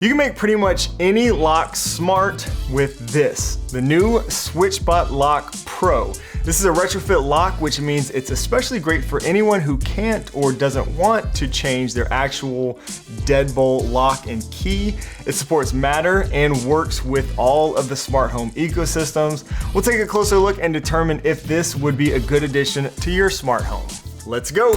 You can make pretty much any lock smart with this, the new SwitchBot Lock Pro. This is a retrofit lock, which means it's especially great for anyone who can't or doesn't want to change their actual deadbolt lock and key. It supports Matter and works with all of the smart home ecosystems. We'll take a closer look and determine if this would be a good addition to your smart home. Let's go.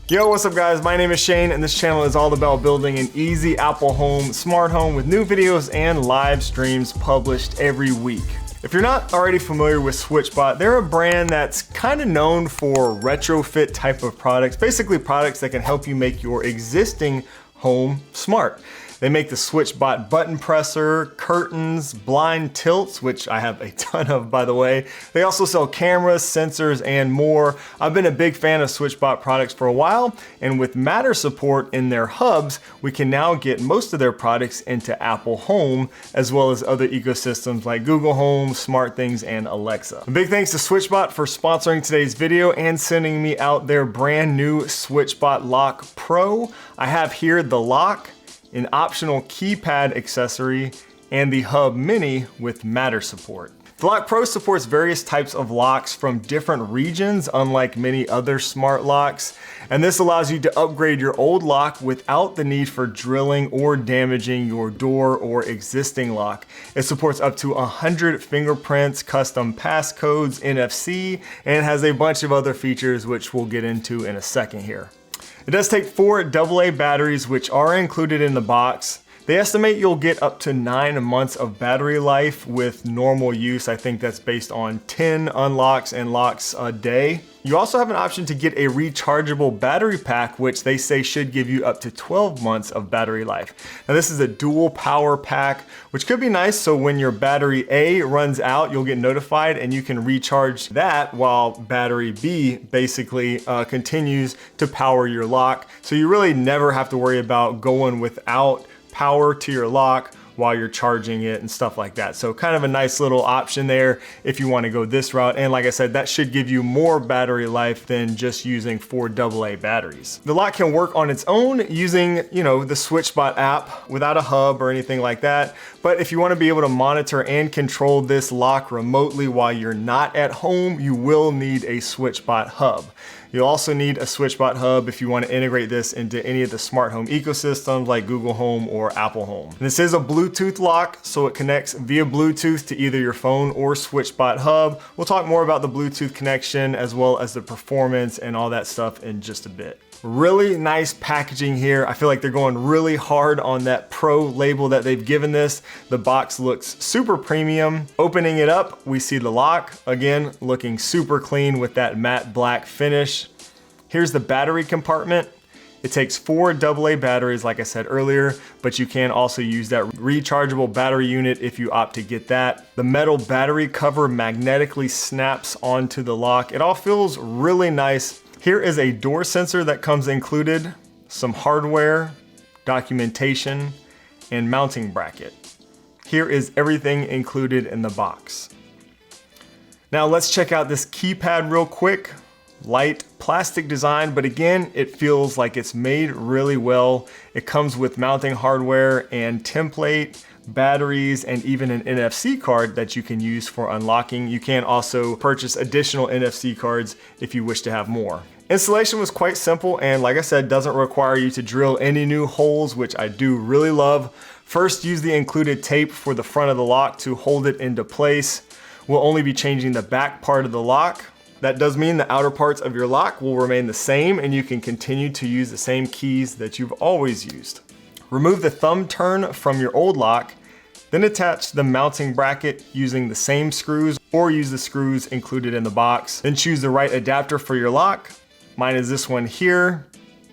Yo, what's up guys? My name is Shane and this channel is all about building an easy Apple home, smart home with new videos and live streams published every week. If you're not already familiar with SwitchBot, they're a brand that's kind of known for retrofit type of products, basically products that can help you make your existing home smart. They make the SwitchBot button presser, curtains, blind tilts, which I have a ton of by the way. They also sell cameras, sensors, and more. I've been a big fan of SwitchBot products for a while, and with Matter support in their hubs, we can now get most of their products into Apple Home, as well as other ecosystems like Google Home, SmartThings, and Alexa. A big thanks to SwitchBot for sponsoring today's video and sending me out their brand new SwitchBot Lock Pro. I have here the lock, an optional keypad accessory, and the Hub Mini with Matter support. The Lock Pro supports various types of locks from different regions, unlike many other smart locks. And this allows you to upgrade your old lock without the need for drilling or damaging your door or existing lock. It supports up to 100 fingerprints, custom passcodes, NFC, and has a bunch of other features which we'll get into in a second here. It does take 4 AA batteries, which are included in the box. They estimate you'll get up to 9 months of battery life with normal use. I think that's based on 10 unlocks and locks a day. You also have an option to get a rechargeable battery pack, which they say should give you up to 12 months of battery life. Now this is a dual power pack, which could be nice. So when your battery A runs out, you'll get notified and you can recharge that while battery B basically continues to power your lock. So you really never have to worry about going without power to your lock while you're charging it and stuff like that. So kind of a nice little option there if you want to go this route. And like I said, that should give you more battery life than just using 4 AA batteries. The lock can work on its own using, the SwitchBot app without a hub or anything like that. But if you want to be able to monitor and control this lock remotely while you're not at home, you will need a SwitchBot Hub. You'll also need a SwitchBot Hub if you want to integrate this into any of the smart home ecosystems like Google Home or Apple Home. And this is a Bluetooth lock, so it connects via Bluetooth to either your phone or SwitchBot Hub. We'll talk more about the Bluetooth connection as well as the performance and all that stuff in just a bit. Really nice packaging here. I feel like they're going really hard on that Pro label that they've given this. The box looks super premium. Opening it up, we see the lock, again, looking super clean with that matte black finish. Here's the battery compartment. It takes 4 AA batteries, like I said earlier, but you can also use that rechargeable battery unit if you opt to get that. The metal battery cover magnetically snaps onto the lock. It all feels really nice. Here is a door sensor that comes included, some hardware, documentation, and mounting bracket. Here is everything included in the box. Now let's check out this keypad real quick. Light plastic design, but again, it feels like it's made really well. It comes with mounting hardware and template, batteries, and even an NFC card that you can use for unlocking. You can also purchase additional NFC cards if you wish to have more. Installation was quite simple and like I said, doesn't require you to drill any new holes, which I do really love. First, use the included tape for the front of the lock to hold it into place. We'll only be changing the back part of the lock. That does mean the outer parts of your lock will remain the same and you can continue to use the same keys that you've always used. Remove the thumb turn from your old lock, then attach the mounting bracket using the same screws or use the screws included in the box. Then choose the right adapter for your lock. Mine is this one here.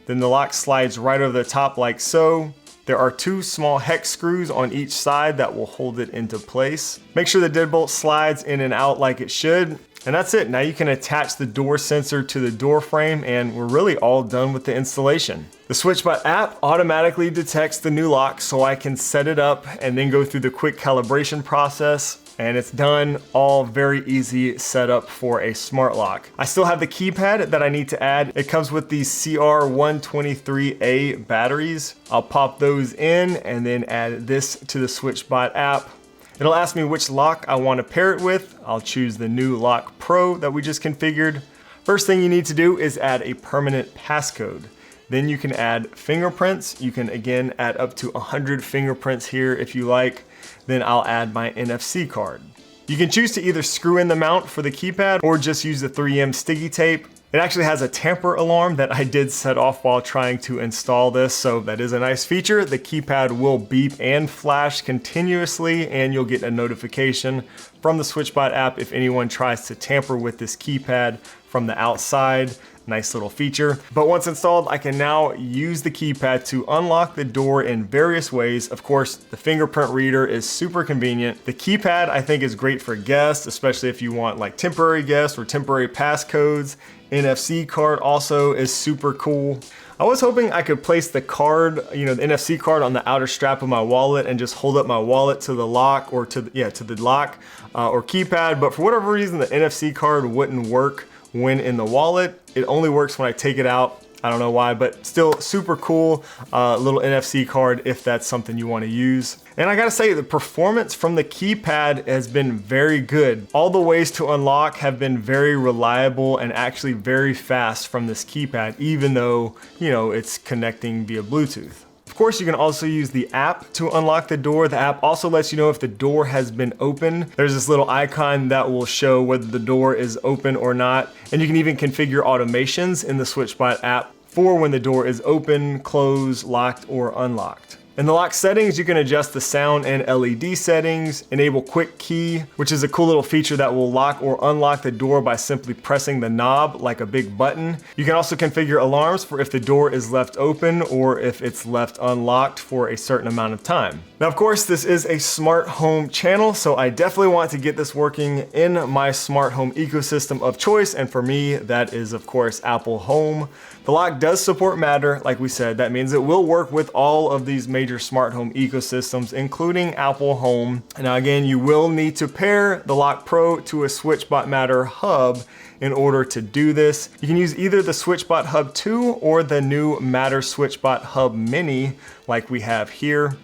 Then the lock slides right over the top like so. There are 2 small hex screws on each side that will hold it into place. Make sure the deadbolt slides in and out like it should. And that's it. Now you can attach the door sensor to the door frame and we're really all done with the installation. The SwitchBot app automatically detects the new lock so I can set it up and then go through the quick calibration process. and it's done. All very easy setup for a smart lock. I still have the keypad that I need to add. It comes with these CR123A batteries. I'll pop those in and then add this to the SwitchBot app. It'll ask me which lock I want to pair it with. I'll choose the new Lock Pro that we just configured. First thing you need to do is add a permanent passcode. Then you can add fingerprints. You can again add up to 100 fingerprints here if you like. Then I'll add my NFC card. You can choose to either screw in the mount for the keypad or just use the 3M sticky tape. It actually has a tamper alarm that I did set off while trying to install this, so that is a nice feature. The keypad will beep and flash continuously, and you'll get a notification from the SwitchBot app if anyone tries to tamper with this keypad from the outside. Nice little feature. But once installed, I can now use the keypad to unlock the door in various ways. Of course, the fingerprint reader is super convenient. The keypad I think is great for guests, especially if you want like temporary guests or temporary passcodes. NFC card also is super cool. I was hoping I could place the card, the NFC card on the outer strap of my wallet and just hold up my wallet to the lock or to the lock or keypad, but for whatever reason, the NFC card wouldn't work when in the wallet. It only works when I take it out. I don't know why, but still super cool little NFC card if that's something you want to use. And I gotta say, the performance from the keypad has been very good. All the ways to unlock have been very reliable and actually very fast from this keypad, even though, it's connecting via Bluetooth. Of course, you can also use the app to unlock the door. The app also lets you know if the door has been opened. There's this little icon that will show whether the door is open or not. And you can even configure automations in the SwitchBot app for when the door is open, closed, locked, or unlocked. In the lock settings, you can adjust the sound and LED settings, enable quick key, which is a cool little feature that will lock or unlock the door by simply pressing the knob like a big button. You can also configure alarms for if the door is left open or if it's left unlocked for a certain amount of time. Now, of course, this is a smart home channel, so I definitely want to get this working in my smart home ecosystem of choice, and for me, that is, of course, Apple Home. The lock does support Matter, like we said. That means it will work with all of these major smart home ecosystems, including Apple Home. Now again, you will need to pair the Lock Pro to a SwitchBot Matter Hub in order to do this. You can use either the SwitchBot Hub 2 or the new Matter SwitchBot Hub Mini like we have here.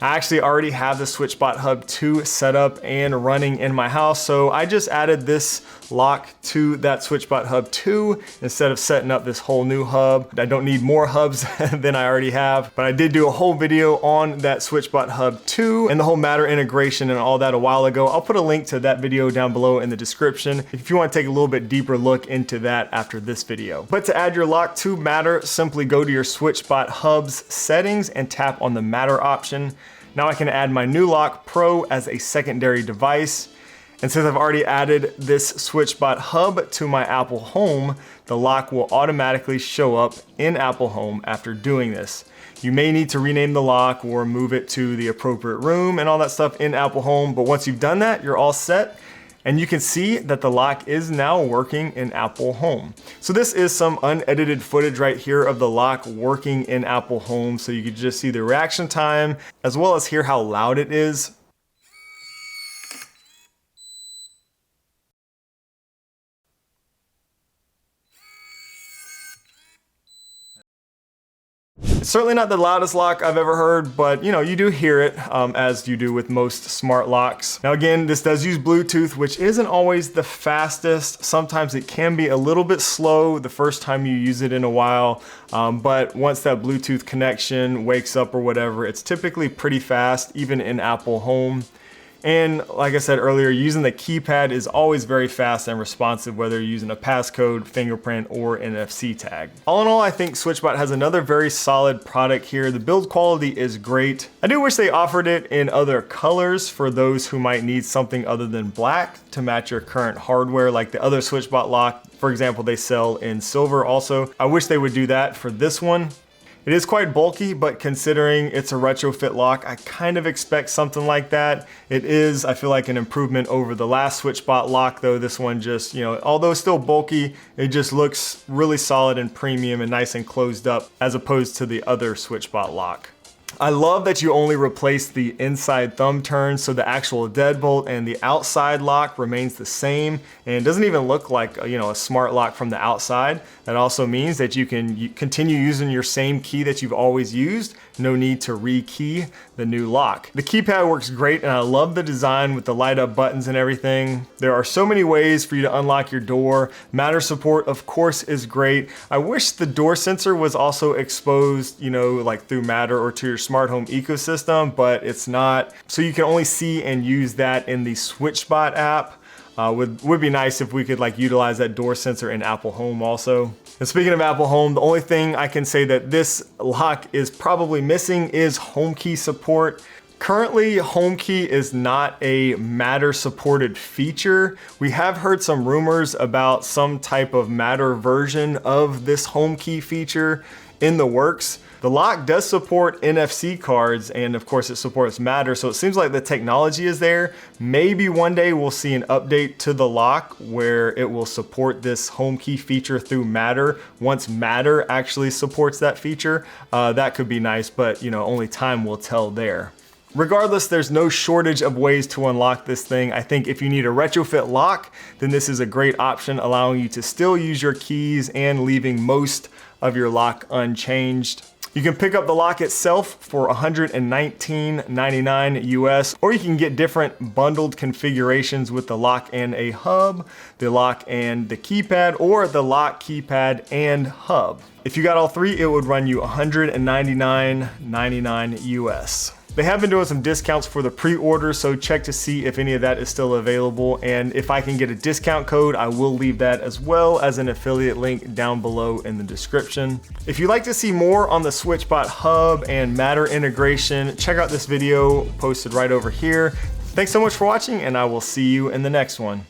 I actually already have the SwitchBot Hub 2 set up and running in my house, so I just added this lock to that SwitchBot Hub 2 instead of setting up this whole new hub. I don't need more hubs than I already have, but I did do a whole video on that SwitchBot Hub 2 and the whole Matter integration and all that a while ago. I'll put a link to that video down below in the description if you want to take a little bit deeper look into that after this video. But to add your lock to Matter, simply go to your SwitchBot Hub's settings and tap on the Matter option. Now I can add my new Lock Pro as a secondary device. And since I've already added this SwitchBot Hub to my Apple Home, the lock will automatically show up in Apple Home after doing this. You may need to rename the lock or move it to the appropriate room and all that stuff in Apple Home, but once you've done that, you're all set. And you can see that the lock is now working in Apple Home. So this is some unedited footage right here of the lock working in Apple Home, so you can just see the reaction time as well as hear how loud it is. It's certainly not the loudest lock I've ever heard, but you do hear it as you do with most smart locks. Now again, this does use Bluetooth, which isn't always the fastest. Sometimes it can be a little bit slow the first time you use it in a while, but once that Bluetooth connection wakes up or whatever, it's typically pretty fast, even in Apple Home. And like I said earlier, using the keypad is always very fast and responsive, whether you're using a passcode, fingerprint, or NFC tag. All in all, I think SwitchBot has another very solid product here. The build quality is great. I do wish they offered it in other colors for those who might need something other than black to match your current hardware, like the other SwitchBot lock. For example, they sell in silver also. I wish they would do that for this one. It is quite bulky, but considering it's a retrofit lock, I kind of expect something like that. It is, I feel like, an improvement over the last SwitchBot lock, though. This one just, although still bulky, it just looks really solid and premium and nice and closed up as opposed to the other SwitchBot lock. I love that you only replace the inside thumb turn, so the actual deadbolt and the outside lock remains the same, and it doesn't even look like a smart lock from the outside. That also means that you can continue using your same key that you've always used. No need to re-key the new lock. The keypad works great, and I love the design with the light up buttons and everything. There are so many ways for you to unlock your door. Matter support, of course, is great. I wish the door sensor was also exposed, like through Matter or to your smart home ecosystem, but it's not. So you can only see and use that in the SwitchBot app. Would be nice if we could utilize that door sensor in Apple Home also. And speaking of Apple Home, the only thing I can say that this lock is probably missing is HomeKey support. Currently, HomeKey is not a Matter supported feature. We have heard some rumors about some type of Matter version of this HomeKey feature in the works. The lock does support NFC cards, and of course it supports Matter, so it seems like the technology is there. Maybe one day we'll see an update to the lock where it will support this HomeKey feature through Matter. Once Matter actually supports that feature, that could be nice, but only time will tell there. Regardless, there's no shortage of ways to unlock this thing. I think if you need a retrofit lock, then this is a great option, allowing you to still use your keys and leaving most of your lock unchanged. You can pick up the lock itself for $119.99 US, or you can get different bundled configurations with the lock and a hub, the lock and the keypad, or the lock, keypad, and hub. If you got all three, it would run you $199.99 US. They have been doing some discounts for the pre-order, so check to see if any of that is still available. And if I can get a discount code, I will leave that as well as an affiliate link down below in the description. If you'd like to see more on the SwitchBot Hub and Matter integration, check out this video posted right over here. Thanks so much for watching, and I will see you in the next one.